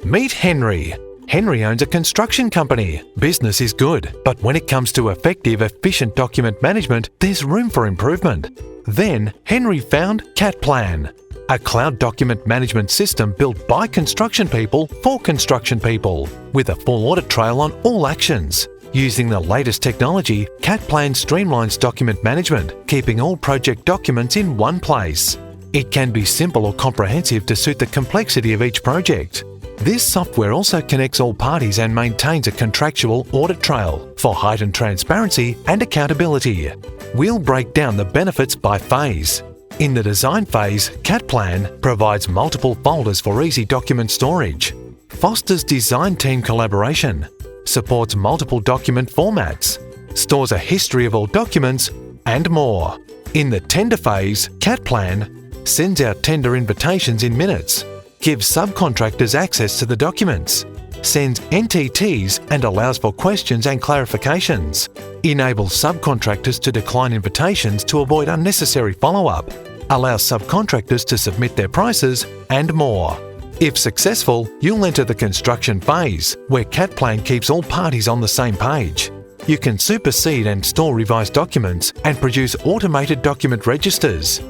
Meet Henry. Henry owns a construction company. Business is good, but when it comes to effective, efficient document management, there's room for improvement. Then, Henry found CATPlan, a cloud document management system built by construction people for construction people, with a full audit trail on all actions. Using the latest technology, CATPlan streamlines document management, keeping all project documents in one place. It can be simple or comprehensive to suit the complexity of each project. This software also connects all parties and maintains a contractual audit trail for heightened transparency and accountability. We'll break down the benefits by phase. In the design phase, CATPlan provides multiple folders for easy document storage, fosters design team collaboration, supports multiple document formats, stores a history of all documents, and more. In the tender phase, CATPlan sends out tender invitations in minutes, gives subcontractors access to the documents, sends NTTs and allows for questions and clarifications, enables subcontractors to decline invitations to avoid unnecessary follow-up, allows subcontractors to submit their prices, and more. If successful, you'll enter the construction phase, where CATPlan keeps all parties on the same page. You can supersede and store revised documents and produce automated document registers.